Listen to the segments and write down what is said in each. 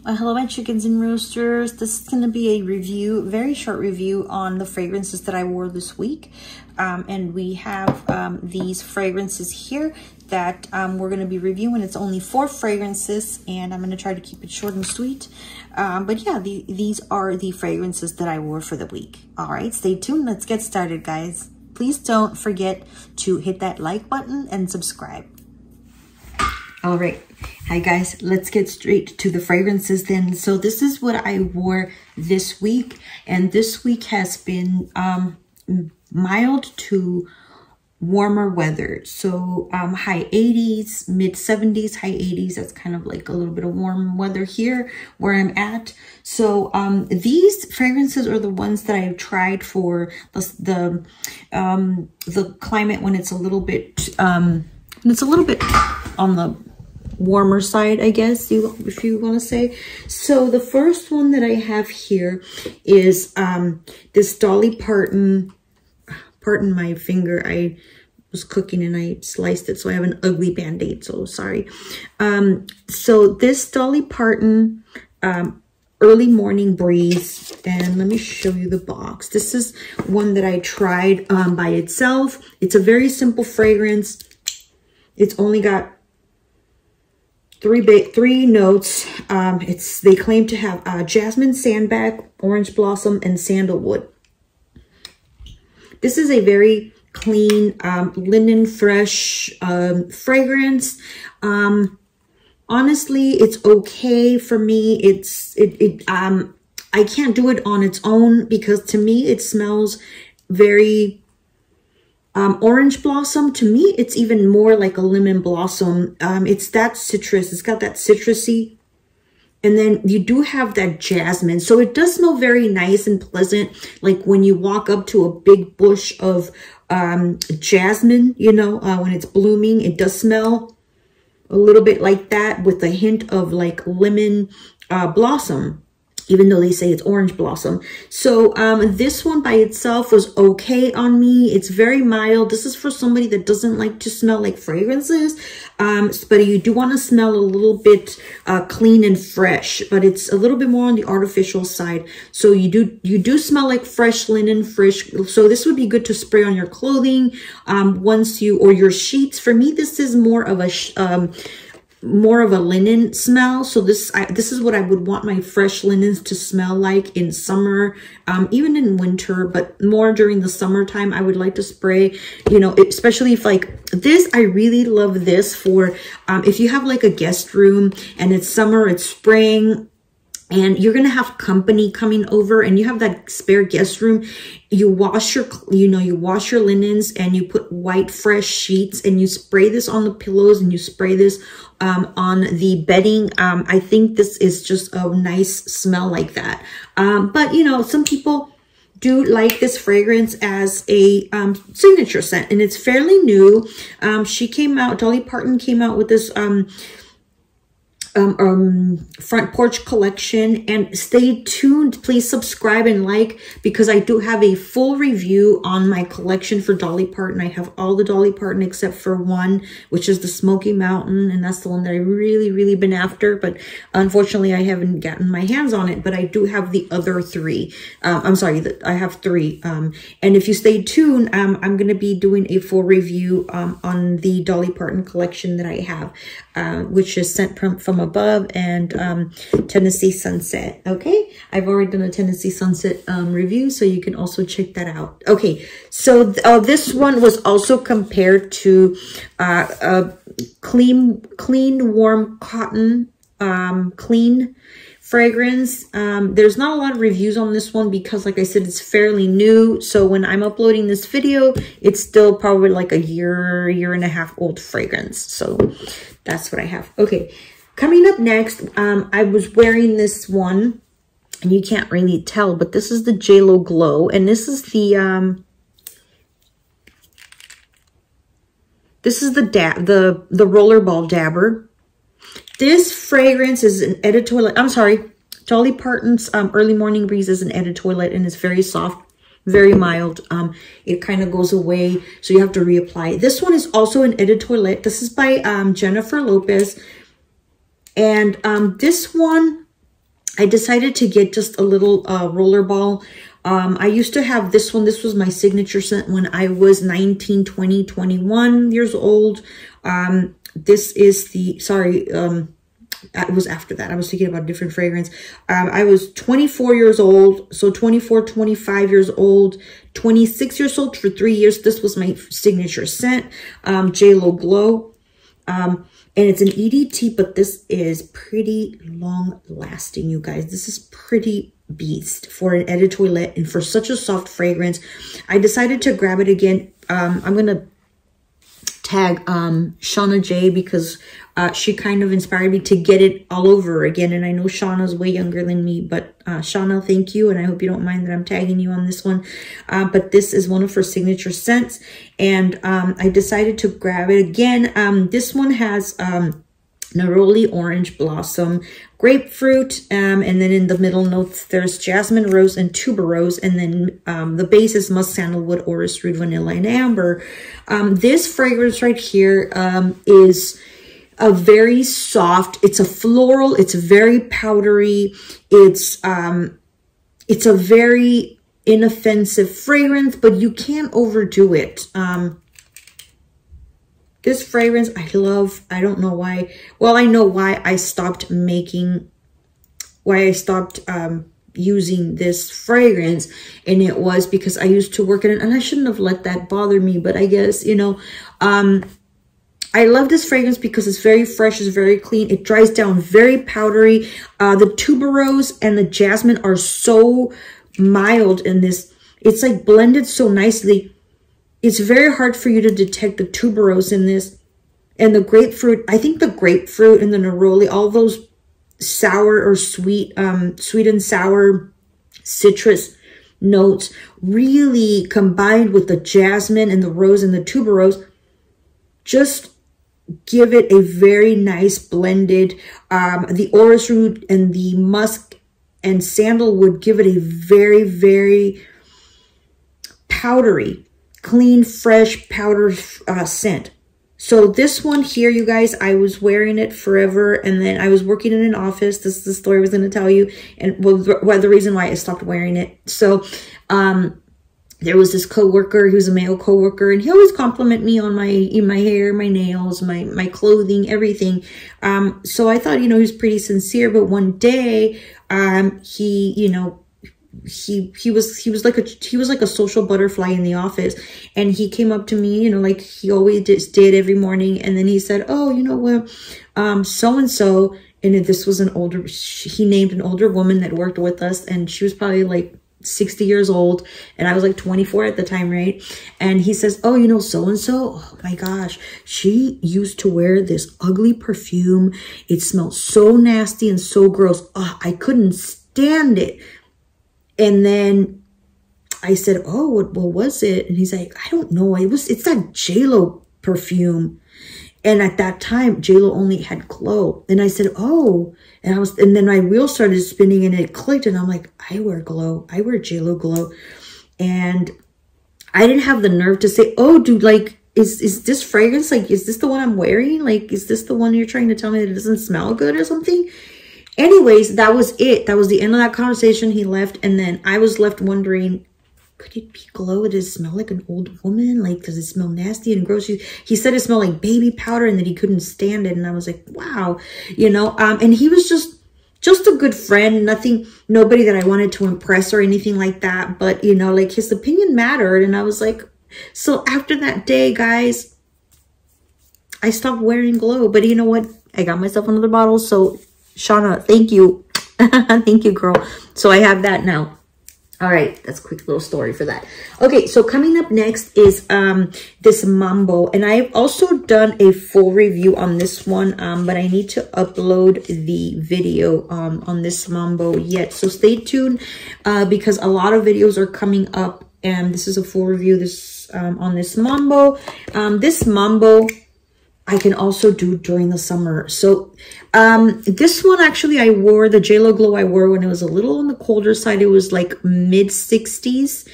Hello, my chickens and roosters. This is going to be a review, very short review on the fragrances that I wore this week. And we have these fragrances here that we're going to be reviewing. It's only 4 fragrances, and I'm going to try to keep it short and sweet. But yeah, these are the fragrances that I wore for the week. All right, stay tuned. Let's get started, guys. Please don't forget to hit that like button and subscribe. All right. Hi guys, let's get straight to the fragrances then. So this is what I wore this week, and this week has been mild to warmer weather. So high 80s, mid 70s, high 80s. That's kind of like a little bit of warm weather here where I'm at. So these fragrances are the ones that I've tried for the climate when it's a little bit on the warmer side, I guess, if you want to say. So the first one that I have here is this Dolly Parton. Pardon my finger, I was cooking and I sliced it, so I have an ugly band-aid, so sorry. So this Dolly Parton Early Morning Breeze, and let me show you the box. This is one that I tried by itself. It's a very simple fragrance. It's only got three notes. They claim to have jasmine, sandalwood, orange blossom, and sandalwood. This is a very clean, linen fresh fragrance. Honestly, it's okay for me. I can't do it on its own because to me it smells very orange blossom. To me, it's even more like a lemon blossom. It's that citrus. It's got that citrusy. And then you do have that jasmine. So it does smell very nice and pleasant. Like when you walk up to a big bush of jasmine, you know, when it's blooming, it does smell a little bit like that with a hint of like lemon blossom, even though they say it's orange blossom. So this one by itself was okay on me. It's very mild. This is for somebody that doesn't like to smell like fragrances, but you do want to smell a little bit clean and fresh, but it's a little bit more on the artificial side. So you do smell like fresh linen, fresh. So this would be good to spray on your clothing or your sheets. For me, this is more of a linen smell. So this is what I would want my fresh linens to smell like in summer, even in winter, but more during the summertime. I would like to spray, you know, especially if like this, I really love this for if you have like a guest room and it's summer, it's spring, and you're going to have company coming over and you have that spare guest room. You wash your linens and you put white fresh sheets and you spray this on the pillows and you spray this on the bedding. I think this is just a nice smell like that. But you know, some people do like this fragrance as a signature scent, and it's fairly new. Dolly Parton came out with this front porch collection, and stay tuned. Please subscribe and like, because I do have a full review on my collection for Dolly Parton. I have all the Dolly Parton except for one, which is the Smoky Mountain, and that's the one that I really been after, but unfortunately I haven't gotten my hands on it. But I do have the other 3. I'm sorry, I have 3. And if you stay tuned, I'm going to be doing a full review on the Dolly Parton collection that I have, which is Scent from Above and Tennessee Sunset. Okay, I've already done a Tennessee Sunset review, so you can also check that out. Okay, so this one was also compared to a clean warm cotton clean fragrance. There's not a lot of reviews on this one because, like I said, it's fairly new. So when I'm uploading this video, it's still probably like a year and a half old fragrance. So that's what I have. Okay, coming up next, I was wearing this one, and you can't really tell, but this is the JLo Glow, and this is the Rollerball Dabber. This fragrance is an Eau de Toilette. I'm sorry, Dolly Parton's Early Morning Breeze is an Eau de Toilette, and it's very soft, very mild. It kind of goes away, so you have to reapply. This one is also an Eau de Toilette. This is by Jennifer Lopez. And this one I decided to get just a little rollerball. I used to have this one. This was my signature scent when I was 19, 20, 21 years old. This is the, sorry, it was after that. I was thinking about a different fragrance. I was 24 years old. So 24, 25 years old, 26 years old for 3 years. This was my signature scent, J.Lo Glow. And it's an EDT, but this is pretty long lasting, you guys. This is pretty beast for an eau de toilette and for such a soft fragrance. I decided to grab it again. I'm going to tag Shauna J because she kind of inspired me to get it all over again. And I know Shauna's way younger than me, but Shauna, thank you. And I hope you don't mind that I'm tagging you on this one. But this is one of her signature scents. And I decided to grab it again. This one has Neroli Orange Blossom, Grapefruit, and then in the middle notes, there's Jasmine Rose and Tuberose, and then the base is Musk, Sandalwood, Orris Root, Vanilla, and Amber. This fragrance right here is a very soft, it's a floral, it's very powdery, it's a very inoffensive fragrance, but you can't overdo it. This fragrance I love. I don't know why. Well, I know why I stopped using this fragrance. And it was because I used to work in it. And I shouldn't have let that bother me. But I guess, you know, I love this fragrance because it's very fresh. It's very clean. It dries down very powdery. The tuberose and the jasmine are so mild in this. It's like blended so nicely. It's very hard for you to detect the tuberose in this. And the grapefruit, I think the grapefruit and the neroli, all those sour or sweet, sweet and sour citrus notes really combined with the jasmine and the rose and the tuberose, just give it a very nice blended, the orris root and the musk and sandalwood give it a very, very powdery, clean, fresh powder scent. So this one here, you guys, I was wearing it forever, and then I was working in an office. This is the story I was going to tell you, and well, the reason why I stopped wearing it. So there was this coworker, he was a male coworker, and he always complimented me on my hair, my nails, my clothing, everything. So I thought, you know, he was pretty sincere. But one day, he, you know, he was like a social butterfly in the office, and he came up to me, you know, like he always did every morning, and then he said, oh, you know what, so and so, and this was he named an older woman that worked with us, and she was probably like 60 years old, and I was like 24 at the time, right? And he says, oh, you know, so and so, oh my gosh, she used to wear this ugly perfume. It smelled so nasty and so gross. Oh, I couldn't stand it. And then I said, oh, what was it? And he's like, I don't know. It's that J.Lo perfume. And at that time, J.Lo only had Glow. And I said, oh, and then my wheel started spinning and it clicked. And I'm like, I wear Glow. I wear J.Lo Glow. And I didn't have the nerve to say, oh, dude, like, is this fragrance, like, is this the one I'm wearing? Like, is this the one you're trying to tell me that it doesn't smell good or something? Anyways, that was it. That was the end of that conversation. He left, and then I was left wondering, could it be Glow? Does it smell like an old woman? Like, does it smell nasty and gross? He said it smelled like baby powder and that he couldn't stand it. And I was like, wow, you know, and he was just a good friend, nobody that I wanted to impress or anything like that. But, you know, like his opinion mattered. And I was like, so after that day, guys, I stopped wearing Glow. But you know what? I got myself another bottle. So Shauna, thank you. Thank you, girl. So I have that now. All right, that's a quick little story for that. Okay, so coming up next is this Mambo. And I've also done a full review on this one, but I need to upload the video on this Mambo yet. So stay tuned because a lot of videos are coming up, and this is a full review on this Mambo. This Mambo I can also do during the summer. So this one actually I wore, the J.Lo Glow I wore when it was a little on the colder side. It was like mid 60s.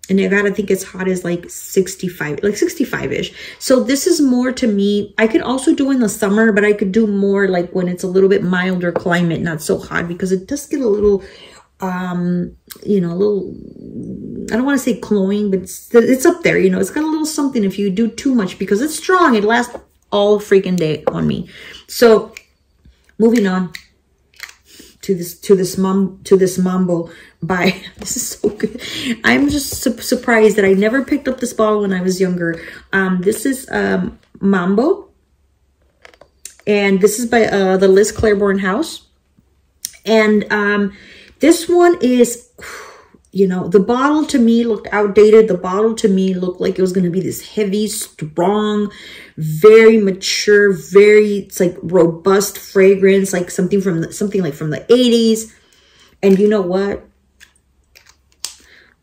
And I gotta think as hot as like 65, like 65-ish. So this is more to me. I could also do in the summer, but I could do more like when it's a little bit milder climate, not so hot, because it does get a little, you know, a little, I don't want to say cloying, but it's up there, you know, it's got a little something if you do too much, because it's strong. It lasts all freaking day on me. So moving on to this Mambo by, this is so good. I'm just surprised that I never picked up this bottle when I was younger. This is Mambo, and this is by the Liz Claiborne House. And this one is, you know, the bottle to me looked outdated. The bottle to me looked like it was going to be this heavy, strong, very mature, very, it's like robust fragrance, like something like from the 80s. And you know what?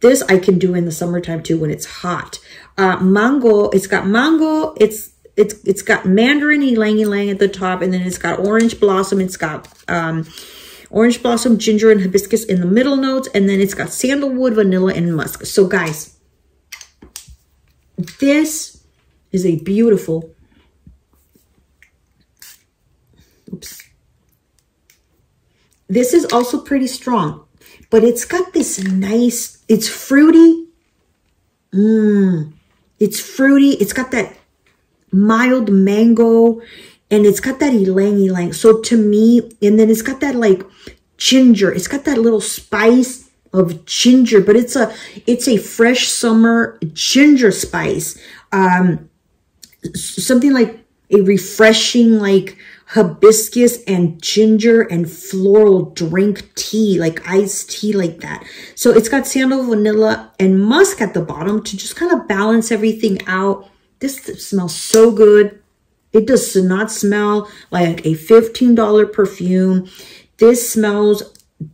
This I can do in the summertime too when it's hot. Mango, it's got mango, it's got mandarin ylang ylang at the top, and then it's got orange blossom, it's got orange blossom, ginger, and hibiscus in the middle notes. And then it's got sandalwood, vanilla, and musk. So guys, this is a beautiful, oops. This is also pretty strong, but it's got this nice, it's fruity. It's fruity. It's got that mild mango, and it's got that ylang ylang. So to me, and then it's got that like ginger. It's got that little spice of ginger, but it's a fresh summer ginger spice. Something like a refreshing like hibiscus and ginger and floral drink tea, like iced tea like that. So it's got sandal, vanilla, and musk at the bottom to just kind of balance everything out. This smells so good. It does not smell like a $15 perfume. This smells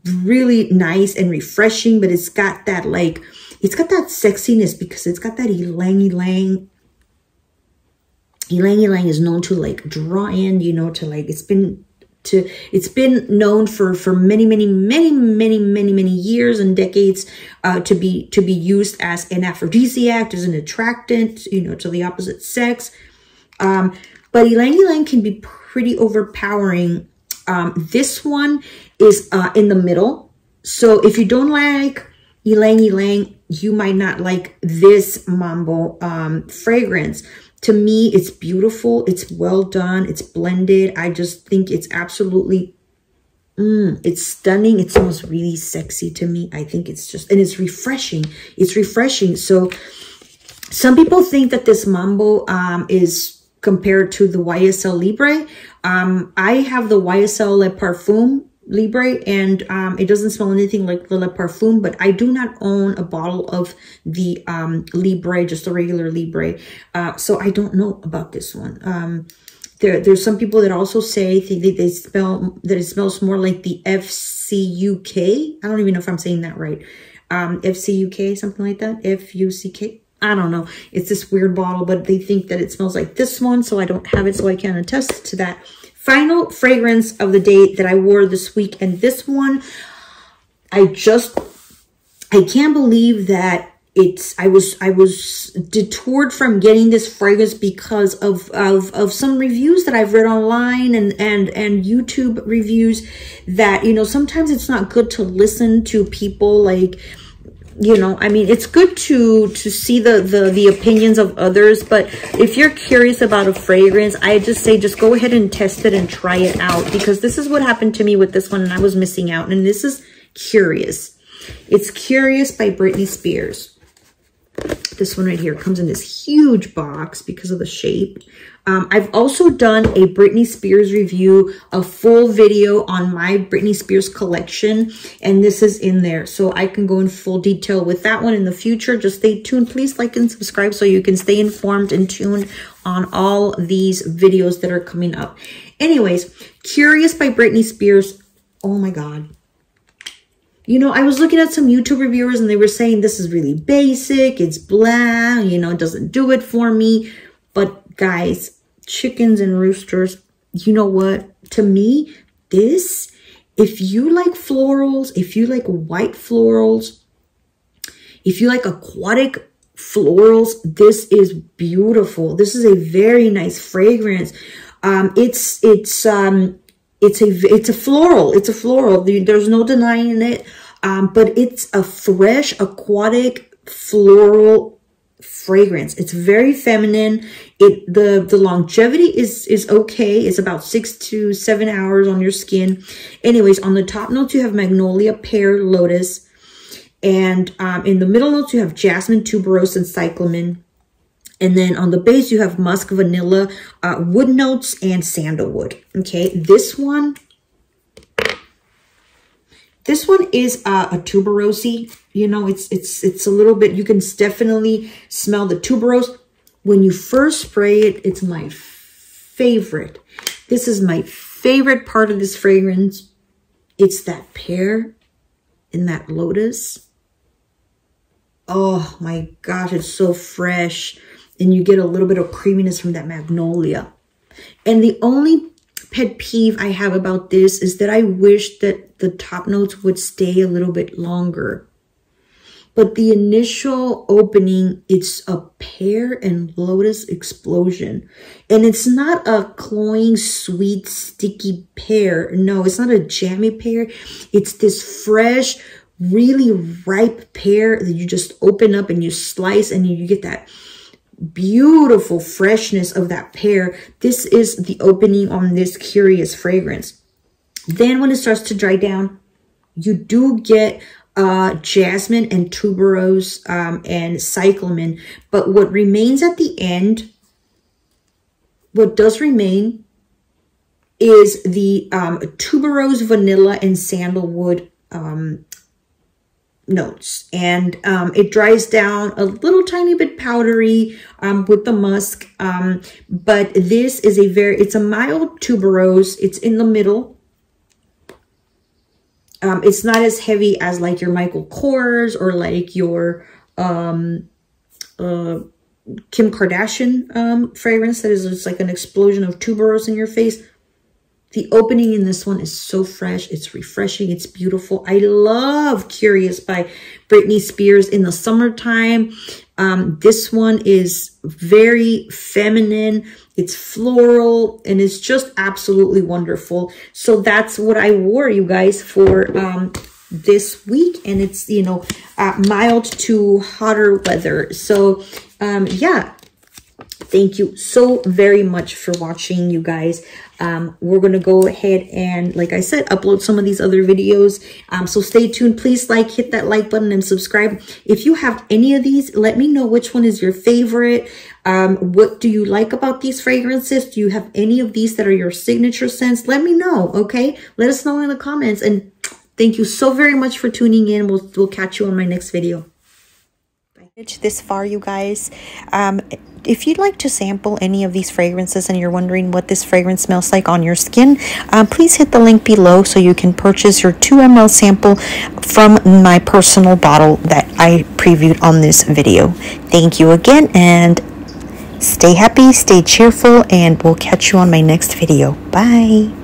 really nice and refreshing, but it's got that like, it's got that sexiness because it's got that ylang ylang. Ylang ylang is known to like draw in, you know, to like, it's been known for many years and decades to be used as an aphrodisiac, as an attractant, you know, to the opposite sex. But ylang ylang can be pretty overpowering. This one is in the middle. So if you don't like ylang ylang, you might not like this Mambo fragrance. To me, it's beautiful. It's well done. It's blended. I just think it's absolutely, it's stunning. It smells really sexy to me. I think it's just, and it's refreshing. It's refreshing. So some people think that this Mambo is compared to the YSL Libre. I have the YSL Le Parfum Libre, and it doesn't smell anything like the Le Parfum, but I do not own a bottle of the Libre, just a regular Libre. So I don't know about this one. There's some people that also say they smell that it smells more like the FCUK. I don't even know if I'm saying that right. FCUK, something like that. FUCK. I don't know. It's this weird bottle, but they think that it smells like this one, so I don't have it, so I can't attest to that. Final fragrance of the day that I wore this week, and this one, I can't believe that I was detoured from getting this fragrance because of some reviews that I've read online and YouTube reviews that, you know, sometimes it's not good to listen to people like, you know, I mean, it's good to see the opinions of others, but if you're curious about a fragrance, I just say just go ahead and test it and try it out, because this is what happened to me with this one, and I was missing out. And this is Curious. It's Curious by Britney Spears. This one right here comes in this huge box because of the shape. I've also done a Britney Spears review, a full video on my Britney Spears collection, and this is in there. So I can go in full detail with that one in the future. Just stay tuned. Please like and subscribe so you can stay informed and tuned on all these videos that are coming up. Anyways, Curious by Britney Spears. Oh my God. You know, I was looking at some YouTube reviewers and they were saying this is really basic, it's blah, you know, it doesn't do it for me. But guys, chickens and roosters, you know what? To me, this, if you like florals, if you like white florals, If you like aquatic florals, this is beautiful. This is a very nice fragrance. It's a floral. It's a floral. There's no denying it. But it's a fresh aquatic floral fragrance. It's very feminine. The longevity is okay. It's about 6 to 7 hours on your skin. Anyways, on the top notes you have magnolia, pear, lotus, and in the middle notes you have jasmine, tuberose, and cyclamen. And then on the base you have musk, vanilla, wood notes, and sandalwood. Okay, this one is a tuberose. You know, it's a little bit, you can definitely smell the tuberose. When you first spray it, it's my favorite. This is my favorite part of this fragrance. It's that pear and that lotus. Oh my gosh, it's so fresh. And you get a little bit of creaminess from that magnolia. And the only pet peeve I have about this is that I wish that the top notes would stay a little bit longer. But the initial opening, it's a pear and lotus explosion. And it's not a cloying, sweet, sticky pear. No, it's not a jammy pear. It's this fresh, really ripe pear that you just open up and you slice and you get that beautiful freshness of that pear. This is the opening on this curious fragrance. Then when it starts to dry down, you do get jasmine and tuberose and cyclamen. But what remains at the end, what does remain is the tuberose, vanilla, and sandalwood notes. And it dries down a little tiny bit powdery with the musk. But this is it's a mild tuberose. It's in the middle. It's not as heavy as like your Michael Kors or like your Kim Kardashian fragrance that is just like an explosion of tuberose in your face. The opening in this one is so fresh. It's refreshing. It's beautiful. I love Curious by Britney Spears in the summertime. This one is very feminine. It's floral and it's just absolutely wonderful. So that's what I wore, you guys, for this week. And it's, you know, mild to hotter weather. So yeah. Thank you so very much for watching, you guys. We're going to go ahead and, like I said, upload some of these other videos. So stay tuned. Please hit that like button and subscribe. If you have any of these, let me know which one is your favorite. What do you like about these fragrances? Do you have any of these that are your signature scents? Let me know, okay? Let us know in the comments. And thank you so very much for tuning in. We'll catch you on my next video. This far, you guys. If you'd like to sample any of these fragrances and you're wondering what this fragrance smells like on your skin, please hit the link below so you can purchase your 2 ml sample from my personal bottle that I previewed on this video. Thank you again, and stay happy, stay cheerful, and we'll catch you on my next video. Bye.